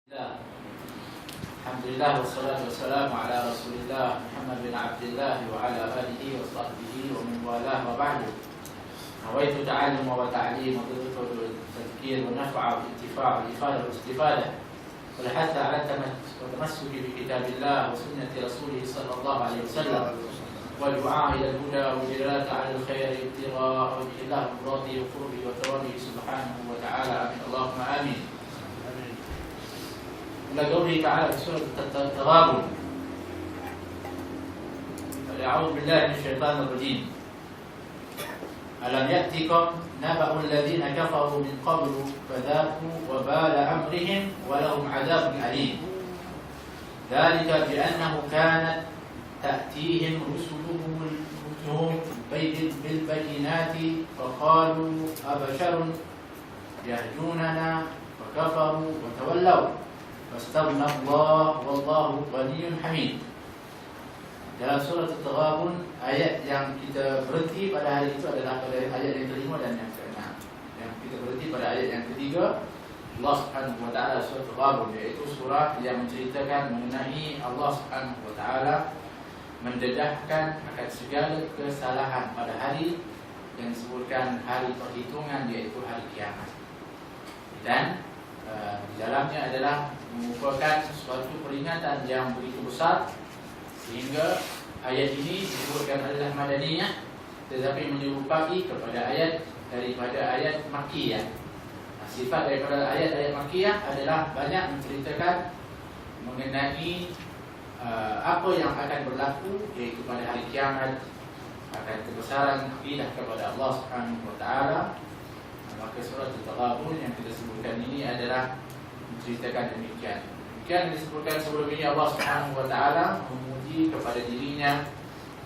Alhamdulillah wassalatu wassalamu ala Rasulillah Muhammad bin Abdullah wa ala alihi wa sahbihi wa man walah wa ba'du. Nawaitu ta'allum wa ta'lim wa tadhkir wa naf'a wa intifa' wa ifada wa istifadah wal hatha ala tamassuki bi kitabillah wa sunnati rasulih sallallahu alaihi wasallam wa du'a ila al-huda wa jirata ala al-khair ibtigha' wa billah muradi wa qurbi wa tawani subhanahu wa ta'ala. Amin Allahumma amin. إلى قوله تعالى في سورة التغابن أعوذ بالله من الشيطان الرجيم ألم يأتكم نبأ الذين كفروا من قبل فذاقوا وبال أمرهم ولهم عذاب أليم ذلك بأنه كانت تأتيهم رسلهم بالبينات فقالوا أبشر يهدوننا فكفروا وتولوا Fastaghna Allah wallahu ghaniyyun hamid. Dalam surah At-Taghabun, ayat yang kita berhenti pada hari itu adalah pada ayat yang kelima dan yang keenam. Yang kita berhenti pada ayat yang ketiga, Allah Subhanahu wa taala, surah At-Taghabun, iaitu surah yang menceritakan mengenai Allah Subhanahu wa taala mendedahkan akan segala kesalahan pada hari yang disebutkan hari perhitungan, iaitu hari kiamat. Dan di dalamnya adalah merupakan suatu peringatan yang begitu besar sehingga ayat ini disebutkan adalah madaniyah, tetapi menyerupai kepada ayat daripada ayat makkiyah. Sifat daripada ayat-ayat makkiyah adalah banyak menceritakan mengenai apa yang akan berlaku, iaitu pada hari kiamat, akan kebesaran akidah kepada Allah Subhanahu wa taala. Maka surah At-Taghabun yang kita sebutkan ini adalah menceritakan demikian. Demikian yang disebutkan sebelum ini, Allah Subhanahu wa taala memuji kepada dirinya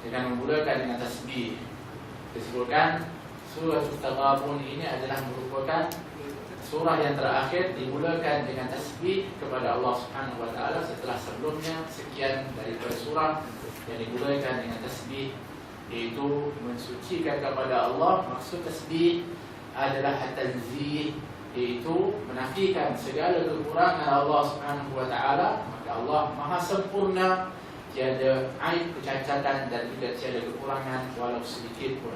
dengan memulakan dengan tasbih. Disebutkan surah At-Taghabun ini adalah merupakan surah yang terakhir dimulakan dengan tasbih kepada Allah Subhanahu wa taala, setelah sebelumnya sekian daripada surah yang dimulakan dengan tasbih, iaitu mensucikan kepada Allah. Maksud tasbih adalah at-tanzih, iaitu menafikan segala kekurangan Allah Subhanahu wa taala. Maka Allah Maha sempurna, tiada aib, kecacatan dan tidak tiada kekurangan walau sedikit pun.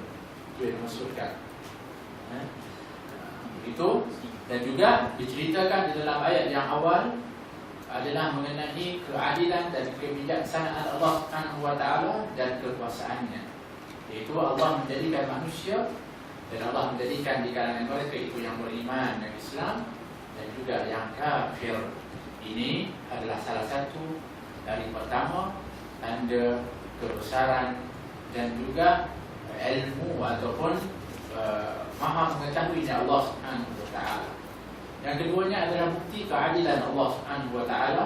Itu yang dimaksudkan. Itu dan juga diceritakan di dalam ayat yang awal adalah mengenai keadilan dan kebijaksanaan Allah Subhanahu wa taala dan kekuasaannya, iaitu Allah menjadikan manusia dan Allah menjadikan di kalangan mereka itu yang beriman dan Islam dan juga yang kafir. Ini adalah salah satu dari pertama tanda kebesaran dan juga ilmu ataupun maha mengetahuinya Allah Subhanahu wa taala. Yang keduanya adalah bukti keadilan Allah Subhanahu wa taala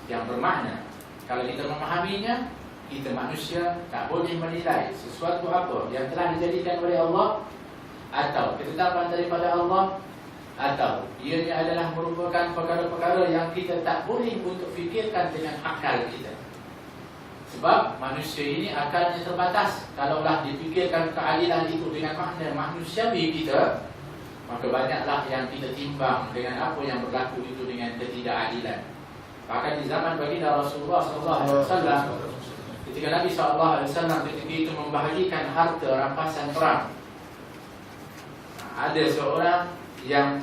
yang bermakna kalau kita memahaminya, kita manusia tak boleh menilai sesuatu apa yang telah dijadikan oleh Allah atau ketetapan daripada Allah, atau ianya adalah merupakan perkara-perkara yang kita tak boleh untuk fikirkan dengan akal kita. Sebab manusia ini akalnya terbatas. Kalaulah dipikirkan keadilan itu dengan makna manusiawi kita, maka banyaklah yang kita timbang dengan apa yang berlaku itu dengan ketidakadilan. Bahkan di zaman baginda Rasulullah SAW, ketika Nabi SAW ketika itu membahagikan harta rampasan perang, ada seorang yang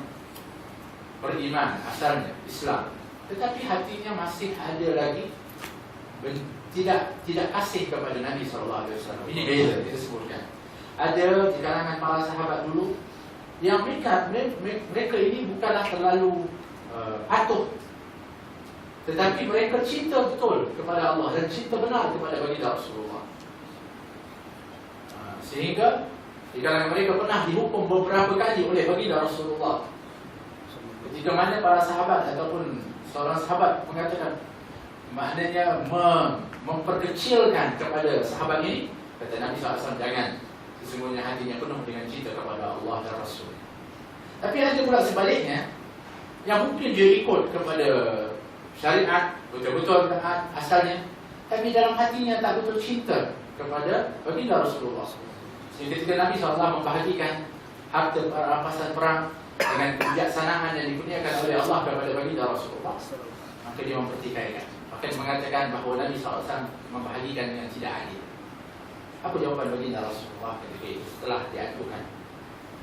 beriman asalnya Islam, tetapi hatinya masih ada lagi tidak kasih kepada Nabi SAW. Ini beza kita sebutkan. Ada di kalangan para sahabat dulu yang mereka ini bukanlah terlalu patuh, tetapi mereka cinta betul kepada Allah dan cinta benar kepada baginda Rasulullah, sehingga di kalangan mereka pernah dihukum beberapa kali oleh baginda Rasulullah. Ketika mana para sahabat ataupun seorang sahabat mengatakan, maknanya memperkecilkan kepada sahabat ini, kata Nabi SAW, jangan, sesungguhnya hatinya penuh dengan cinta kepada Allah dan Rasul. Tapi ada pula sebaliknya, yang mungkin dia ikut kepada syariat, betul-betul taat asalnya, tapi dalam hatinya tak betul cinta kepada baginda Rasulullah. Ketika Nabi SAW membahagikan harta rampasan perang, dengan kebijaksanaan yang dikurniakan oleh Allah kepada baginda Rasulullah, maka dia mempertikaikan. Bahkan mengatakan bahawa Nabi SAW membahagikan dengan tidak adil. Apa jawapan baginda Rasulullah ketika itu setelah diadukan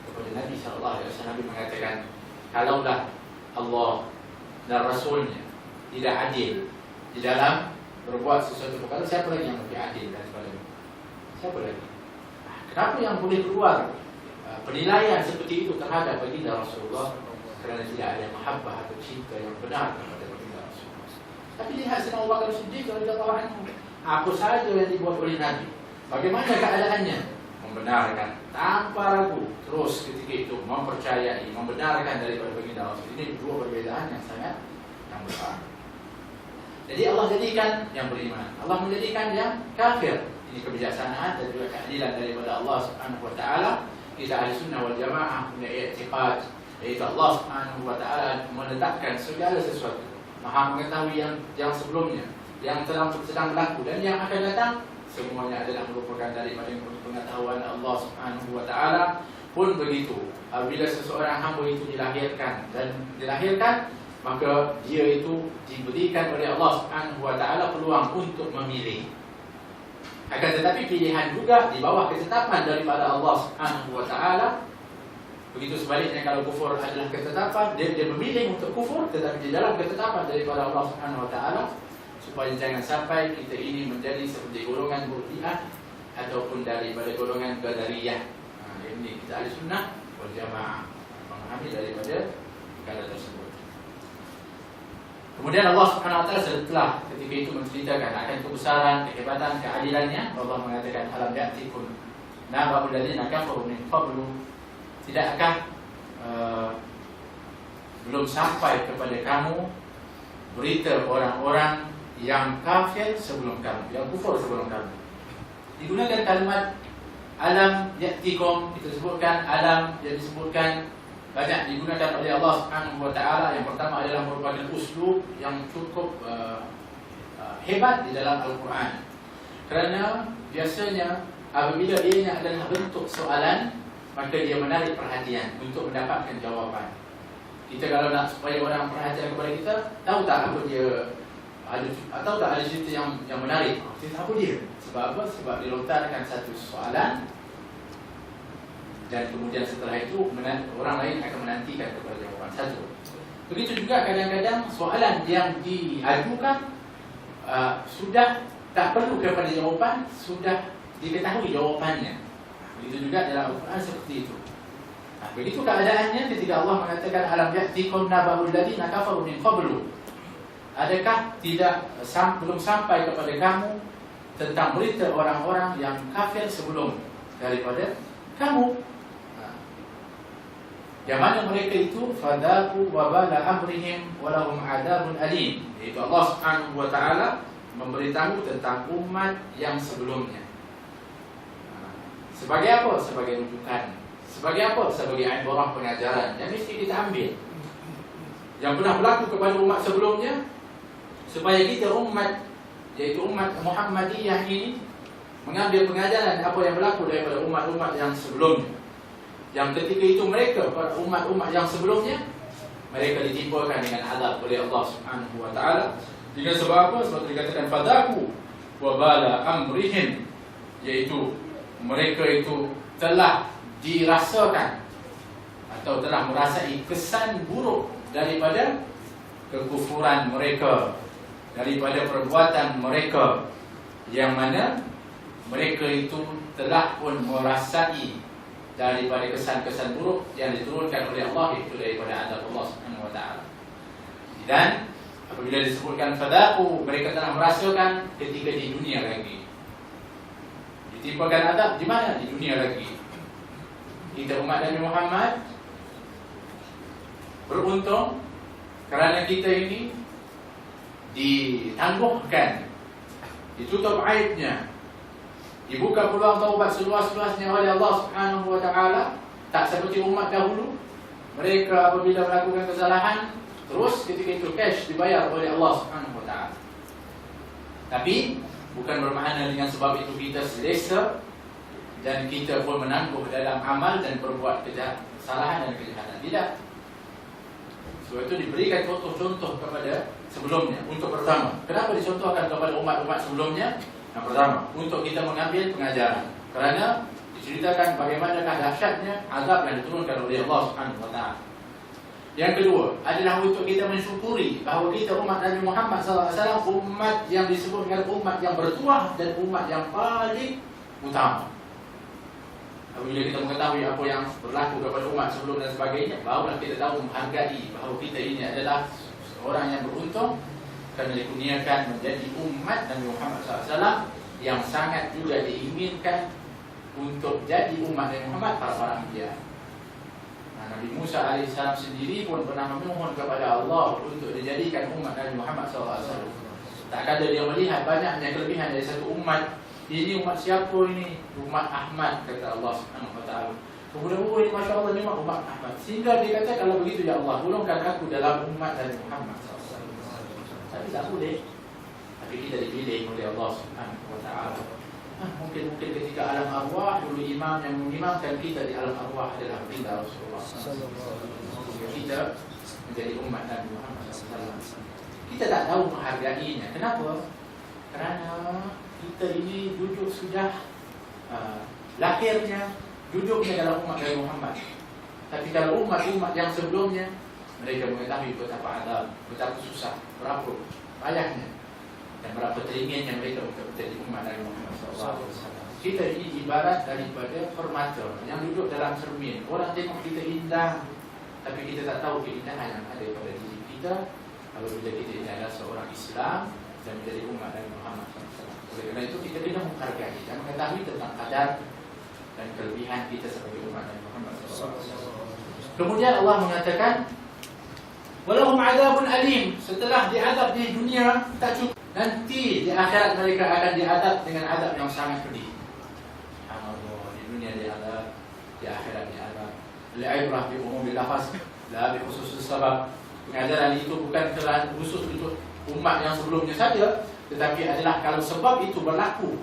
kepada Nabi SAW? Nabi mengatakan, kalaulah Allah dan Rasulnya tidak adil di dalam berbuat sesuatu perkara, siapa lagi yang lebih adil daripada itu? Siapa lagi? Kenapa yang boleh keluar penilaian seperti itu terhadap baginda Rasulullah? Kerana tidak ada mahabbah atau cinta yang benar kepada baginda Rasulullah. Tapi lihat Sayyidina Abu Bakar Siddiq radhiyallahu anhu, apa saja yang dibuat oleh Nabi, bagaimana keadaannya, membenarkan tanpa ragu, terus ketika itu mempercayai, membenarkan daripada baginda Rasul. Ini dua perbezaan yang sangat besar. Jadi Allah jadikan yang beriman, Allah menjadikan yang kafir. Ini kebijaksanaan dan juga keadilan daripada Allah Subhanahu wa taala. Kita ahli sunnah wal jamaah punya i'tiqad, iaitu Allah Subhanahu wa taala menetapkan segala sesuatu, Maha mengetahui yang sebelumnya, yang sedang berlaku dan yang akan datang, semuanya adalah merupakan daripada pengetahuan Allah Subhanahu wa taala. Pun begitu, apabila seseorang hamba itu dilahirkan, maka dia itu diberikan oleh Allah Subhanahu wa taala peluang untuk memilih. Akan tetapi pilihan juga di bawah ketetapan daripada Allah Subhanahu wa taala. Begitu sebaliknya, kalau kufur adalah ketetapan, dia memilih untuk kufur, tetapi di dalam ketetapan daripada Allah Subhanahu wa taala, supaya jangan sampai kita ini menjadi seperti golongan Murji'ah ataupun daripada golongan Qadariyah. Ini kita ahli sunnah wal jamaah memahami daripada perkara tersebut. Kemudian Allah Subhanahu wa taala setelah ketika itu menceritakan akan kebesaran, kehebatan, keadilannya, Allah mengatakan, alam ya'tikum naba'ul ladzina kafaru min qablu, tidakkah belum sampai kepada kamu berita orang-orang yang kafir sebelum kamu, yang kufur sebelum kamu. Digunakan kalimat alam ya'tikum, itu disebutkan alam, yang disebutkan banyak digunakan oleh Allah Subhanahu wa taala. Yang pertama adalah merupakan uslub yang cukup hebat di dalam Al-Quran. Kerana biasanya apabila ianya adalah bentuk soalan, maka dia menarik perhatian untuk mendapatkan jawapan. Kita kalau nak supaya orang perhatian kepada kita, tahu tak apa dia atau tak ada cerita yang menarik. Cerita apa dia? Sebab apa? Sebab dilontarkan satu soalan, dan kemudian setelah itu orang lain akan menantikan kepada jawapan satu. Begitu juga kadang-kadang soalan yang diajukan sudah tak perlu kepada jawapan, sudah diketahui jawapannya. Begitu juga dalam Al-Quran seperti itu. Begitu keadaannya ketika Allah mengatakan alam ya'tikum naba'ul ladzina kafaru min qablu. Adakah belum sampai kepada kamu tentang berita orang-orang yang kafir sebelum daripada kamu? Yang mana mereka itu fadaku wabala amrihim walahum adabun alim. Iaitu Allah Subhanahu wa taala memberitahu tentang umat yang sebelumnya. Sebagai apa? Sebagai rujukan. Sebagai apa? Sebagai ibrah pengajaran yang mesti kita ambil, yang pernah berlaku kepada umat sebelumnya, supaya kita umat, yaitu umat Muhammadiyah ini, mengambil pengajaran apa yang berlaku daripada umat-umat yang sebelumnya. Yang ketika itu mereka, para umat-umat yang sebelumnya, mereka ditimpakan dengan azab oleh Allah Subhanahu wa taala. Dengan sebab apa? Sebab dikatakan fadaku wa bala amrihim, yaitu mereka itu telah dirasakan atau telah merasai kesan buruk daripada kekufuran mereka, daripada perbuatan mereka, yang mana mereka itu telah pun merasai daripada kesan-kesan buruk yang diturunkan oleh Allah, itu daripada azab Allah Subhanahu wa taala. Dan apabila disebutkan fadaku, mereka telah merasakan ketika di dunia lagi. Ditimpakan azab di mana? Di dunia lagi. Kita umat Nabi Muhammad beruntung kerana kita ini ditangguhkan, ditutup aibnya, dibuka peluang taubat seluas-luasnya oleh Allah Subhanahu wa taala. Tak seperti umat dahulu, mereka apabila melakukan kesalahan, terus ketika itu cash dibayar oleh Allah Subhanahu wa taala. Tapi bukan bermakna dengan sebab itu kita selesa dan kita pun menangguh dalam amal dan berbuat kesalahan dan kejahatan. Tidak. Sebab itu diberikan contoh-contoh kepada sebelumnya. Untuk pertama, kenapa dicontohkan kepada umat-umat sebelumnya? Yang pertama, untuk kita mengambil pengajaran. Kerana diceritakan bagaimanakah dahsyatnya azab yang diturunkan oleh Allah Subhanahu wa taala. Yang kedua adalah untuk kita mensyukuri bahawa kita umat Nabi Muhammad SAW, umat yang disebut dengan umat yang bertuah dan umat yang paling utama. Apabila kita mengetahui apa yang berlaku kepada umat sebelum dan sebagainya, barulah kita tahu menghargai bahawa kita ini adalah seorang yang beruntung kerana dikurniakan menjadi umat Nabi Muhammad SAW yang sangat juga diinginkan untuk jadi umat Nabi Muhammad para anbiya. Nabi Musa AS sendiri pun pernah memohon kepada Allah untuk dijadikan umat Nabi Muhammad SAW. Tak kala dia melihat banyaknya kelebihan dari satu umat, ini umat siapa ini? Umat Ahmad, kata Allah Subhanahu wa taala. Kemudian ini Masya Allah, ini umat Ahmad. Sehingga dia kata, kalau begitu ya Allah, golongkan aku dalam umat Nabi Muhammad SAW. Tapi tak boleh. Tapi kita dipilih oleh Allah Subhanahu wa taala. Mungkin ketika alam arwah dulu imam yang mengimamkan kita di alam arwah adalah kita Rasulullah SAW. Kita menjadi umat Nabi Muhammad SAW. Kita tak tahu menghargainya. Kenapa? Kerana kita ini duduk sudah lahirnya duduknya dalam umat Nabi Muhammad. Tapi kalau umat-umat yang sebelumnya, mereka mengetahui betapa adab, betapa susah, berapa payahnya dan berapa teringinnya mereka untuk menjadi umat Nabi Muhammad SAW. Kita ini ibarat daripada permata yang duduk dalam cermin. Orang tengok kita indah, tapi kita tak tahu keindahan yang ada pada diri kita. Kalau bila kita ini adalah seorang Islam dan menjadi umat Nabi Muhammad SAW. Oleh kerana itu kita kena menghargai dan mengetahui tentang kadar dan kelebihan kita sebagai umat Nabi Muhammad SAW. Kemudian Allah mengatakan, walahum azabun alim. Setelah diadab di dunia tak cukup, nanti di akhirat mereka akan diadab dengan adab yang sangat pedih. Allah, di dunia diadab, di akhirat diadab. Al-ibrah bi umumil lafaz, la bi khususis sabab. Pengajaran itu bukan kerana khusus untuk umat yang sebelumnya saja, tetapi adalah kalau sebab itu berlaku,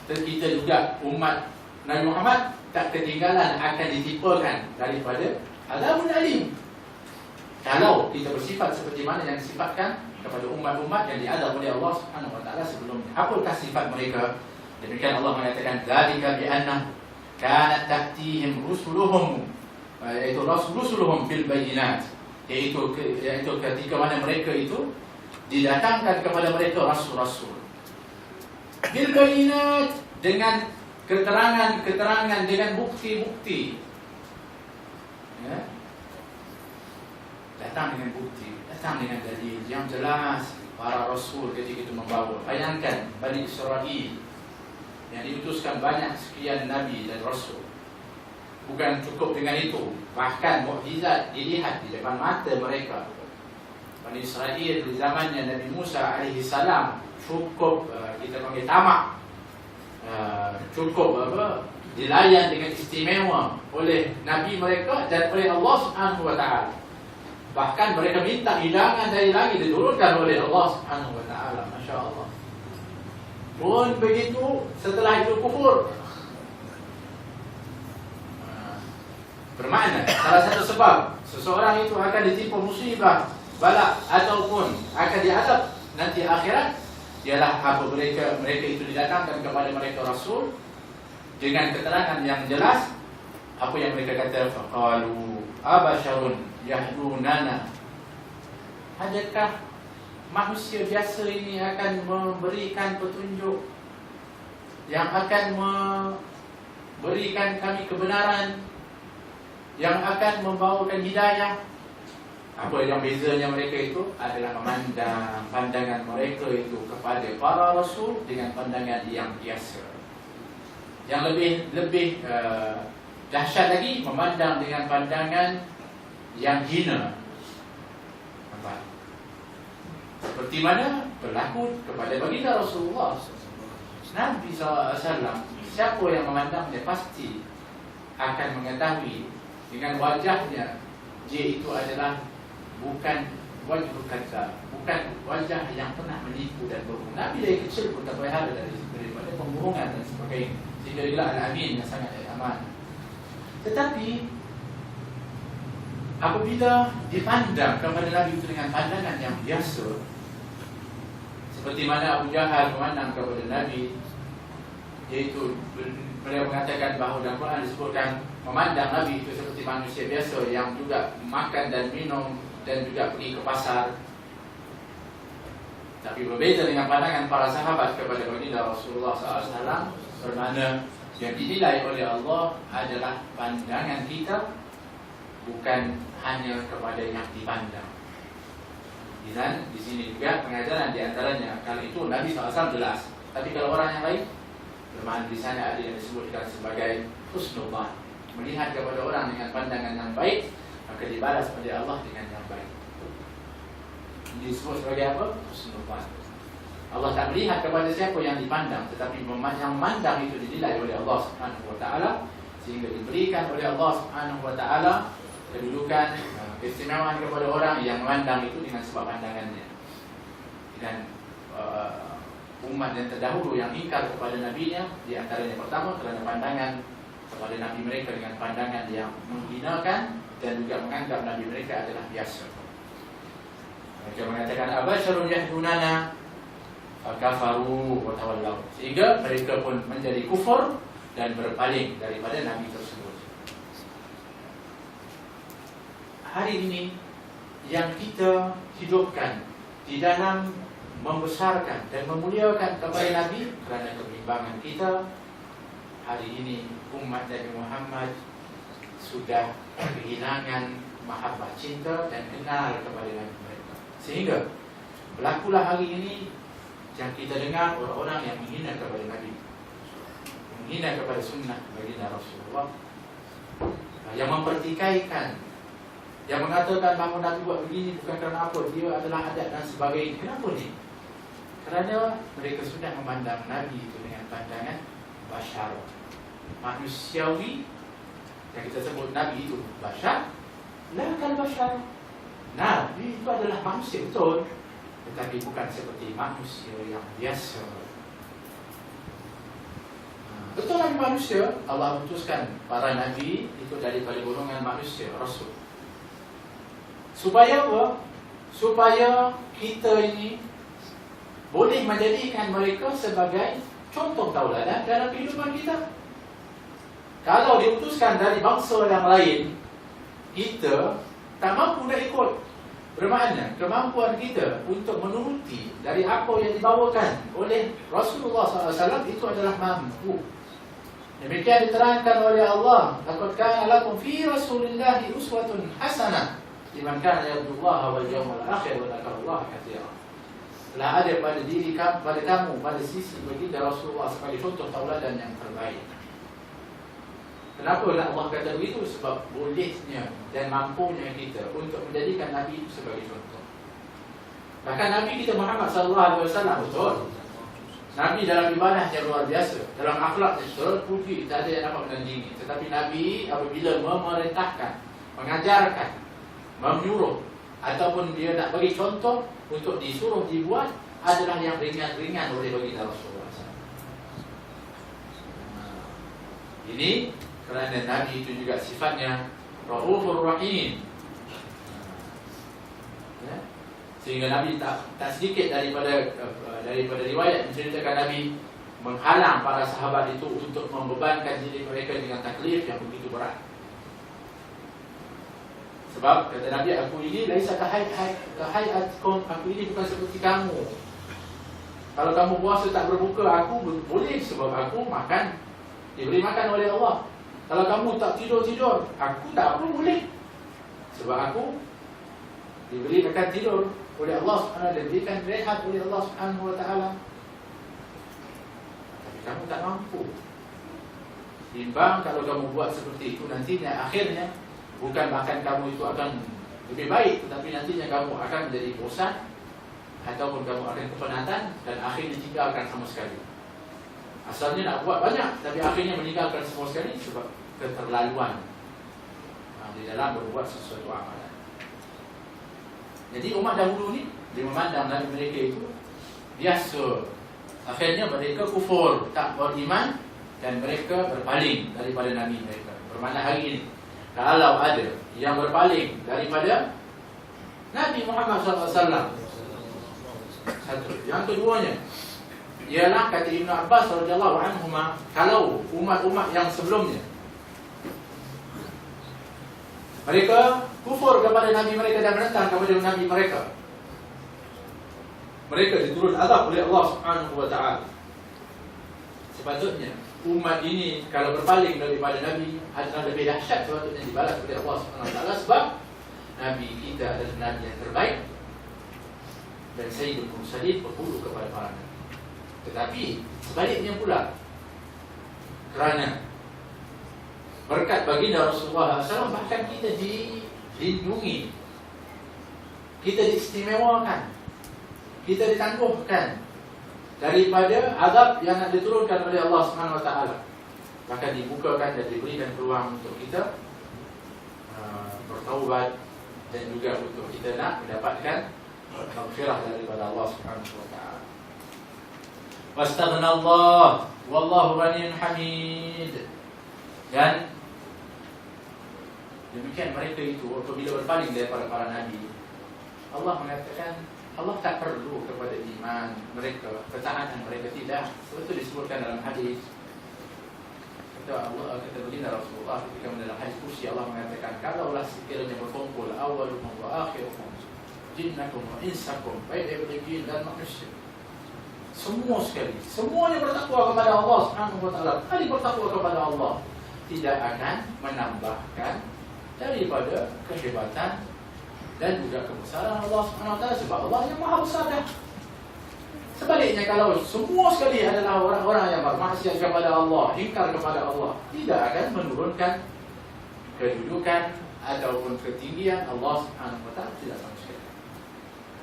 kita juga umat Nabi Muhammad tak ketinggalan akan ditimpakan daripada azabun alim. Kalau kita bersifat seperti mana yang disifatkan kepada umat-umat yang diadab oleh Allah Subhanahu wa taala sebelumnya. Apakah sifat mereka? Demikian Allah mengatakan, dzalika bi anna kanat ta'tihim rusuluhum, yaitu rusuluhum bil bayyinat, yaitu ketika mana mereka itu didatangkan kepada mereka rasul-rasul bil bayyinat, dengan keterangan-keterangan, dengan bukti-bukti. Ya. Datang dengan bukti, datang dengan dalil yang jelas. Para rasul ketika itu membawa. Bayangkan Bani Israel yang diutuskan banyak sekian nabi dan rasul. Bukan cukup dengan itu, bahkan mukjizat dilihat di depan mata mereka. Bani Israel di zamannya Nabi Musa AS cukup kita panggil tamak, cukup dilayan dengan istimewa oleh nabi mereka dan oleh Allah Subhanahu wa taala. Bahkan mereka minta hidangan dari langit diturunkan oleh Allah Subhanahu wa taala. Masya Allah. Pun begitu, setelah itu kufur. Bermakna salah satu sebab seseorang itu akan ditimpa musibah, bala ataupun akan diadab nanti akhirat ialah apa mereka itu didatangkan kepada mereka rasul dengan keterangan yang jelas. Apa yang mereka kata? Faqalu abasyarun yahdunana. Adakah manusia biasa ini akan memberikan petunjuk, yang akan memberikan kami kebenaran, yang akan membawakan hidayah? Apa yang bezanya mereka itu adalah memandang pandangan mereka itu kepada para rasul dengan pandangan yang biasa. Yang lebih dahsyat lagi, memandang dengan pandangan yang hina. Seperti mana berlaku kepada baginda Rasulullah Nabi SAW. Siapa yang memandangnya pasti akan mengetahui dengan wajahnya dia itu adalah bukan wajah kata, bukan wajah yang pernah menipu dan berbohong. Nabi dari kecil pun tak berhala daripada pembohongan dan sebagainya. Sehingga dia Al-Amin yang sangat aman. Tetapi apabila dipandang kepada Nabi itu dengan pandangan yang biasa, seperti mana Abu Jahal memandang kepada Nabi, yaitu beliau mengatakan bahawa dalam Quran disebutkan memandang Nabi itu seperti manusia biasa yang juga makan dan minum dan juga pergi ke pasar. Tapi berbeza dengan pandangan para sahabat kepada baginda Rasulullah SAW, bermakna yang dinilai oleh Allah adalah pandangan kita, bukan hanya kepada yang dipandang. Dan di sini juga pengajaran di antaranya, kalau itu Nabi SAW jelas. Tapi kalau orang yang lain, bermakna di sana ada yang disebutkan sebagai husnullah, melihat kepada orang dengan pandangan yang baik, maka dibalas pada Allah dengan yang baik. Disebut sebagai apa? Husnullah. Allah tak melihat kepada siapa yang dipandang, tetapi yang memandang itu dinilai oleh Allah Subhanahu Wa Taala, sehingga diberikan oleh Allah Subhanahu Wa Taala kedudukan, keistimewaan kepada orang yang memandang itu dengan sebab pandangannya. Dan umat yang terdahulu yang ingkar kepada nabinya, di antaranya pertama kerana pandangan kepada nabi mereka dengan pandangan yang menghinakan dan juga menganggap nabi mereka adalah biasa. Mereka mengatakan abasyarun yahdunana fakafaru wa tawallaw, sehingga mereka pun menjadi kufur dan berpaling daripada nabi tersebut. Hari ini yang kita hidupkan di dalam membesarkan dan memuliakan kepada Nabi kerana kebimbangan kita, hari ini umat Nabi Muhammad sudah kehilangan mahabbah cinta dan kenal kepada Nabi mereka. Sehingga berlakulah hari ini yang kita dengar orang-orang yang menghina kepada Nabi, menghina kepada sunnah baginda Rasulullah, yang mempertikaikan, yang mengatakan bahawa Nabi buat begini bukan kerana apa, dia adalah adat dan sebagainya. Kenapa ni? Kerana mereka sudah memandang Nabi itu dengan pandangan bashar, manusiawi. Yang kita sebut Nabi itu bashar, lakan bashar, Nabi itu adalah manusia betul, tetapi bukan seperti manusia yang biasa. Betul Nabi manusia, Allah utuskan para Nabi itu daripada golongan manusia, Rasul. Supaya apa? Supaya kita ini boleh menjadikan mereka sebagai contoh tauladan dalam kehidupan kita. Kalau diutuskan dari bangsa yang lain, kita tak mampu nak ikut. Bermakna kemampuan kita untuk menuruti dari apa yang dibawakan oleh Rasulullah SAW itu adalah mampu. Demikian diterangkan oleh Allah, laqad kana lakum fi Rasulillahi uswatun hasanah liman kana yarjullaha wal yawmal akhir wa dzakarallaha katsiran. Telah ada pada diri kamu, pada kamu, pada sisi baginda Rasulullah sebagai contoh tauladan yang terbaik. Kenapa Allah kata begitu? Sebab bolehnya dan mampunya kita untuk menjadikan Nabi itu sebagai contoh. Bahkan Nabi kita Muhammad SAW betul, Nabi dalam ibadahnya luar biasa, dalam akhlaknya terpuji, tak ada yang dapat menandingi. Tetapi Nabi apabila memerintahkan, mengajarkan, menyuruh, ataupun dia nak bagi contoh untuk disuruh dibuat, adalah yang ringan-ringan oleh baginda Rasulullah SAW. Ini kerana Nabi itu juga sifatnya Raufur Rahim, ya? Sehingga Nabi tak sedikit daripada riwayat menceritakan Nabi menghalang para sahabat itu untuk membebankan diri mereka dengan taklif yang begitu berat. Sebab kata Nabi, aku ini laisa kahayatkum, aku ini bukan seperti kamu. Kalau kamu puasa tak berbuka, aku boleh sebab aku makan, diberi makan oleh Allah. Kalau kamu tak tidur, aku tak apa boleh sebab aku diberi makan tidur oleh Allah Subhanahu wa taala, diberikan rehat oleh Allah Subhanahu wa taala. Tapi kamu tak mampu. Timbang kalau kamu buat seperti itu, nantinya akhirnya bukan bahkan kamu itu akan lebih baik, tetapi nantinya kamu akan menjadi bosan, ataupun kamu akan kepenatan dan akhirnya tinggalkan sama sekali. Asalnya nak buat banyak, tapi akhirnya meninggalkan semua sekali sebab keterlaluan di dalam berbuat sesuatu amalan. Jadi umat dahulu ni, dia memandang Nabi mereka itu biasa. Akhirnya mereka kufur, tak beriman, dan mereka berpaling daripada Nabi mereka. Bermakna hari ini kalau ada yang berpaling daripada Nabi Muhammad SAW. Satu. Yang keduanya ialah kata Ibn Abbas radhiyallahu anhu, kalau umat-umat yang sebelumnya mereka kufur kepada Nabi mereka dan menentang kepada Nabi mereka, mereka diturun azab oleh Allah Subhanahu wa ta'ala. Sepatutnya umat ini kalau berpaling daripada Nabi adalah lebih dahsyat, sepatutnya dibalas oleh Allah Subhanahu wa ta'ala, sebab Nabi kita adalah Nabi yang terbaik dan Sayyidul Mursalin berhulu kepada para Nabi. Tetapi sebaliknya pula, kerana berkat baginda Rasulullah SAW, bahkan kita dilindungi, kita diistimewakan, kita ditangguhkan daripada azab yang diturunkan oleh Allah Subhanahu wa ta'ala. Bahkan dibukakan dan diberikan peluang untuk kita bertaubat dan juga untuk kita nak mendapatkan maghfirah daripada Allah Subhanahu wa ta'ala. Wastaghna wallahu ghaniyyun hamid. Dan demikian mereka itu apabila berpaling daripada para nabi, Allah mengatakan Allah tak perlu kepada iman mereka, ketaatan mereka, tidak. Sebab itu disebutkan dalam hadis, kata Allah, kata baginda Rasulullah ketika dalam hadis kursi, Allah mengatakan, kalaulah sekiranya berkumpul awalukum wa akhirukum, jinnakum wa insakum, baik daripada jin dan manusia, semua sekali, semuanya bertakwa kepada Allah Subhanahu wa ta'ala, kali bertakwa kepada Allah, tidak akan menambahkan daripada kehebatan dan juga kebesaran Allah Subhanahu wa ta'ala, sebab Allah yang maha besar dah. Sebaliknya, kalau semua sekali adalah orang-orang yang bermaksiat kepada Allah, ingkar kepada Allah, tidak akan menurunkan kedudukan ataupun ketinggian Allah Subhanahu wa ta'ala, tidak sama sekali.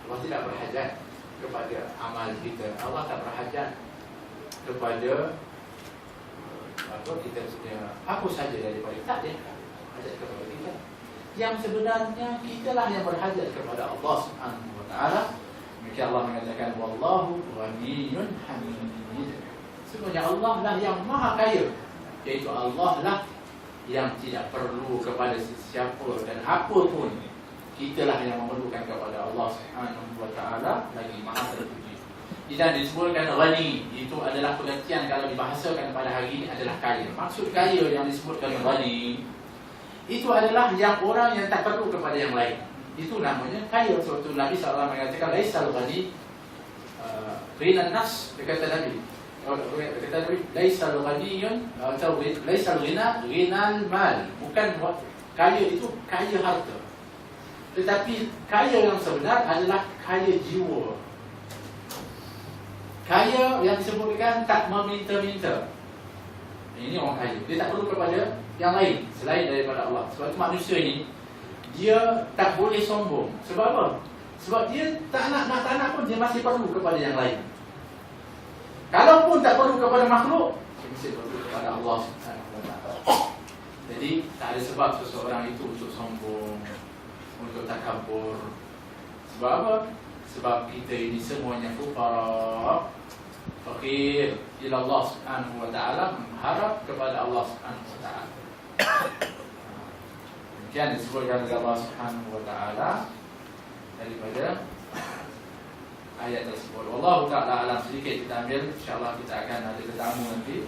Allah tidak berhajat kepada amal kita, Allah tak berhajat kepada kita punya apa saja daripada kita, dia hajat kepada kita. Yang sebenarnya kitalah yang berhajat kepada Allah Subhanahu wa ta'ala. Maka Allah mengatakan wallahu ghaniyyun hamid. Sebenarnya Allah lah yang maha kaya, iaitu Allah lah yang tidak perlu kepada sesiapa dan apa pun. Kitalah yang memerlukan kepada Allah Subhanahu wa ta'ala, lagi maha terpuji. Tidak disebutkan ghani, itu adalah pengertian kalau dibahasakan pada hari ini adalah kaya. Maksud kaya yang disebutkan ghani itu adalah yang orang yang tak perlu kepada yang lain. Itu namanya kaya. Suatu Nabi SAW mengatakan laisal ghani ghinan nas, kata Nabi. Kata Nabi laisal ghaniyun atau laisal ghina ghinal mal. Bukan kaya itu kaya harta, tetapi kaya yang sebenar adalah kaya jiwa. Kaya yang disebutkan tak meminta-minta. Ini orang kaya, dia tak perlu kepada yang lain selain daripada Allah. Sebab itu manusia ini, dia tak boleh sombong. Sebab apa? Sebab dia tak nak pun dia masih perlu kepada yang lain. Kalaupun tak perlu kepada makhluk, dia masih perlu kepada Allah Subhanahu wa ta'ala. Jadi tak ada sebab seseorang itu untuk sombong, untuk takabur. Sebab apa? Sebab kita ini semuanya fuqara, fakir ila Allah Subhanahu wa ta'ala, mengharap kepada Allah Subhanahu wa ta'ala. Demikian disebutkan oleh Allah Subhanahu wa ta'ala daripada ayat tersebut. Wallahu ta'ala alam. Sedikit kita ambil, insyaAllah kita akan ada tetamu nanti.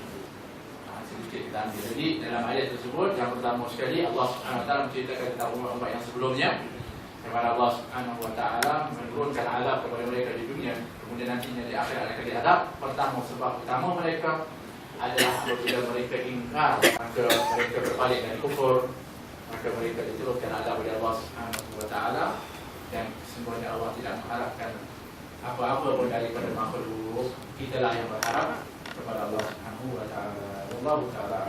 Sedikit kita ambil. Jadi dalam ayat tersebut, yang pertama sekali Allah Subhanahu wa ta'ala menceritakan tentang umat-umat yang sebelumnya, kepada Allah Subhanahu wa ta'ala menurunkan azab kepada mereka di dunia, kemudian nantinya di akhirat akan diazab. Pertama, sebab utama mereka adalah apabila mereka ingkar, maka mereka berpaling dari kufur, maka mereka diturunkan azab oleh Allah Subhanahu wa ta'ala. Dan sebenarnya Allah tidak mengharapkan apa-apa pun daripada makhluk, kitalah yang berharap kepada Allah Subhanahu wa ta'ala. Wallahu ta'ala